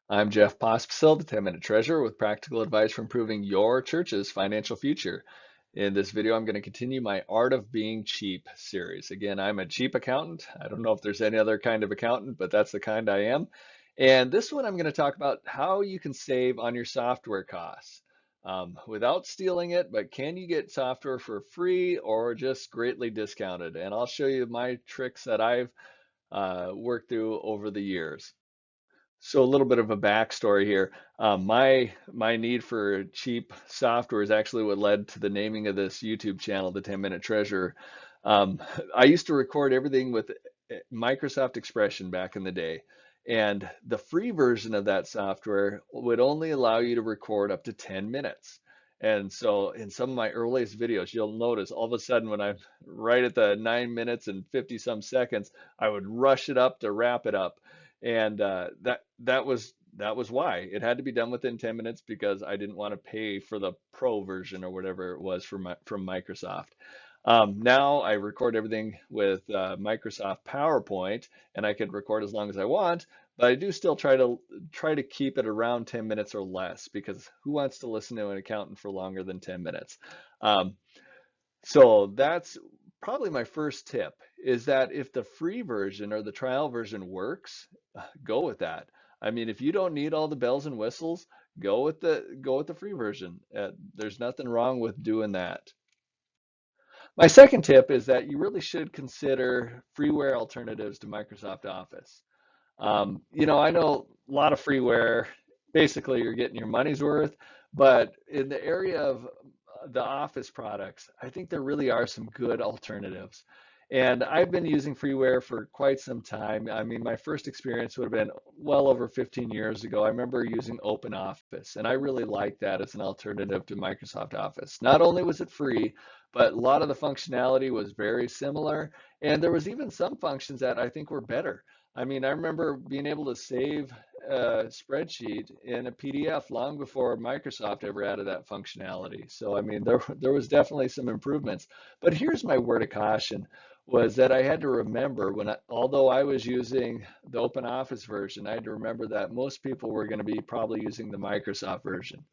I'm Jeff Pospisil, the 10-Minute Treasurer, with practical advice for improving your church's financial future. In this video, I'm going to continue my Art of Being Cheap series. Again, I'm a cheap accountant. I don't know if there's any other kind of accountant, but that's the kind I am. And this one, I'm going to talk about how you can save on your software costs without stealing it, but can you get software for free or just greatly discounted? And I'll show you my tricks that I've worked through over the years. So a little bit of a backstory here. My need for cheap software is actually what led to the naming of this YouTube channel, the 10-Minute Treasurer. Um, I used to record everything with Microsoft Expression back in the day, and the free version of that software would only allow you to record up to 10 minutes. And so in some of my earliest videos, you'll notice all of a sudden when I'm right at the 9 minutes and 50 some seconds, I would rush it up to wrap it up. And that was why it had to be done within 10 minutes because I didn't want to pay for the pro version or whatever it was from Microsoft. Now I record everything with Microsoft PowerPoint, and I can record as long as I want, but I do still try to keep it around 10 minutes or less because who wants to listen to an accountant for longer than 10 minutes? Um, so that's probably my first tip is that if the free version or the trial version works, go with that. I mean, if you don't need all the bells and whistles, go with the free version. There's nothing wrong with doing that. My second tip is that you really should consider freeware alternatives to Microsoft Office. I know a lot of freeware, basically you're getting your money's worth, but in the area of the Office products, I think there really are some good alternatives. And I've been using freeware for quite some time. I mean, my first experience would have been well over 15 years ago. I remember using OpenOffice, and I really liked that as an alternative to Microsoft Office. Not only was it free, but a lot of the functionality was very similar, and there was even some functions that I think were better. I mean, I remember being able to save a spreadsheet in a PDF long before Microsoft ever added that functionality. So, I mean, there was definitely some improvements. But here's my word of caution was that I had to remember although I was using the Open Office version, I had to remember that most people were going to be probably using the Microsoft version.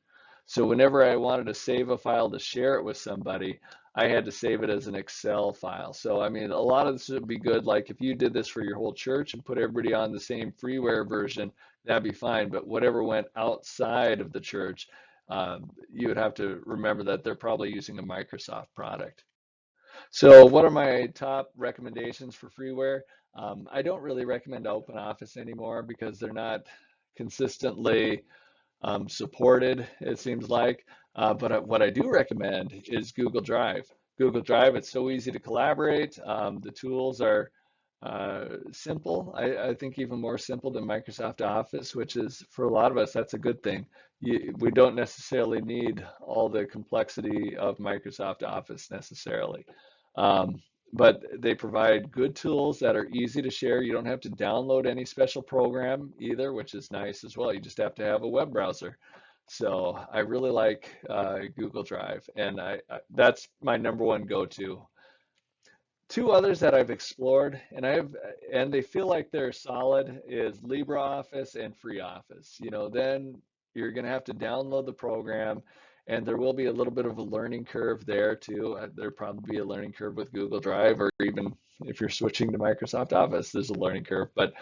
So whenever I wanted to save a file to share it with somebody, I had to save it as an Excel file. So, I mean, a lot of this would be good. Like if you did this for your whole church and put everybody on the same freeware version, that'd be fine. But whatever went outside of the church, you would have to remember that they're probably using a Microsoft product. So what are my top recommendations for freeware? I don't really recommend OpenOffice anymore because they're not consistently supported, it seems like. But what I do recommend is Google Drive. Google Drive, it's so easy to collaborate. The tools are simple. I think even more simple than Microsoft Office, which is for a lot of us, that's a good thing. We don't necessarily need all the complexity of Microsoft Office necessarily. Um, but they provide good tools that are easy to share. You don't have to download any special program either, which is nice as well. You just have to have a web browser. So I really like Google Drive, and that's my number one go-to. Two others that I've explored, and they feel like they're solid, is LibreOffice and FreeOffice. Then you're going to have to download the program, and there will be a little bit of a learning curve there too. There'll probably be a learning curve with Google Drive, or even if you're switching to Microsoft Office, there's a learning curve. But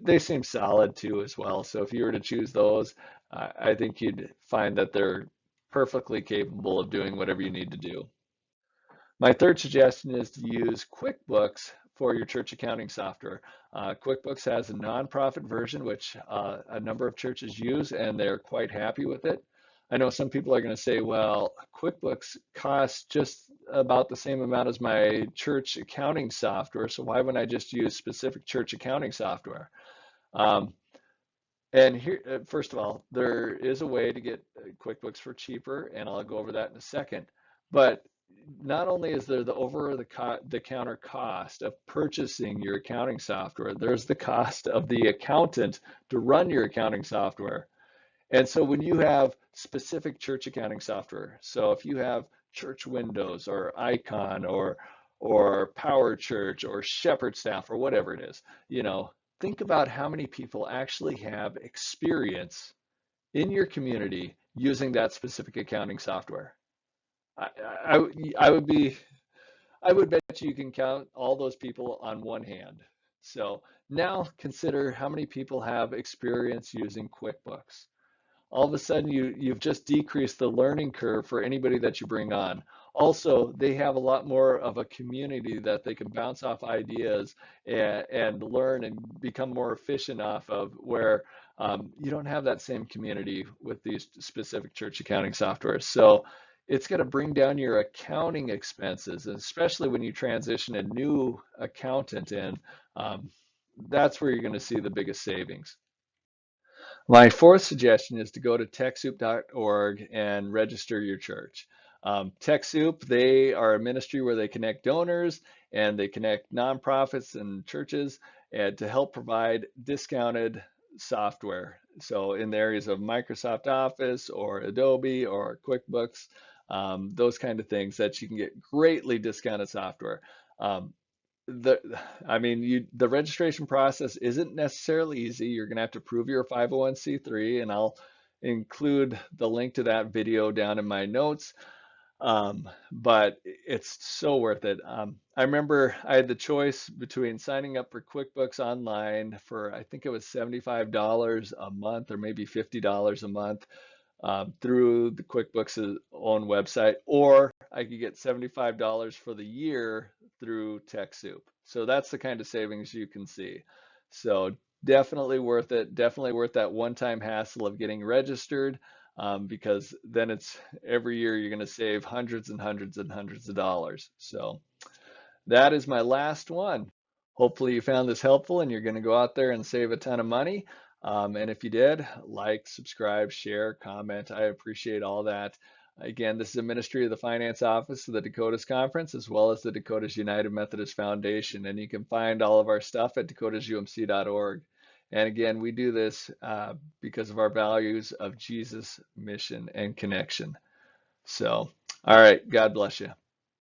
they seem solid too as well. So if you were to choose those, I think you'd find that they're perfectly capable of doing whatever you need to do. My third suggestion is to use QuickBooks for your church accounting software. QuickBooks has a nonprofit version, which a number of churches use, and they're quite happy with it. I know some people are going to say, well, QuickBooks costs just about the same amount as my church accounting software, so why wouldn't I just use specific church accounting software? Um, and here, first of all, there is a way to get QuickBooks for cheaper, and I'll go over that in a second. But not only is there the the counter cost of purchasing your accounting software, there's the cost of the accountant to run your accounting software. And so when you have specific church accounting software, so if you have Church Windows or Icon or Power Church or Shepherd Staff or whatever it is, you know, think about how many people actually have experience in your community using that specific accounting software. I, I would be, I would bet you can count all those people on one hand. So now consider how many people have experience using QuickBooks. All of a sudden you've just decreased the learning curve for anybody that you bring on. Also, they have a lot more of a community that they can bounce off ideas and learn and become more efficient off of, where you don't have that same community with these specific church accounting softwares. So it's going to bring down your accounting expenses, and especially when you transition a new accountant in, um, that's where you're going to see the biggest savings. My fourth suggestion is to go to Techsoup.org and register your church. Techsoup, they are a ministry where they connect donors and they connect nonprofits and churches and to help provide discounted software. So in the areas of Microsoft Office or Adobe or QuickBooks, those kind of things that you can get greatly discounted software. Um, the the registration process isn't necessarily easy. You're going to have to prove you're a 501c3, and I'll include the link to that video down in my notes. But it's so worth it. I remember I had the choice between signing up for QuickBooks Online for, I think it was $75 a month or maybe $50 a month, through the QuickBooks' own website, or I could get $75 for the year through TechSoup. So that's the kind of savings you can see. So definitely worth it. Definitely worth that one-time hassle of getting registered, because then it's every year you're going to save hundreds and hundreds and hundreds of dollars. So that is my last one. Hopefully you found this helpful and you're going to go out there and save a ton of money. And if you did, like, subscribe, share, comment. I appreciate all that. Again, this is a ministry of the Finance Office of the Dakotas Conference, as well as the Dakotas United Methodist Foundation. And you can find all of our stuff at dakotasumc.org. And again, we do this because of our values of Jesus, mission, and connection. So, all right, God bless you.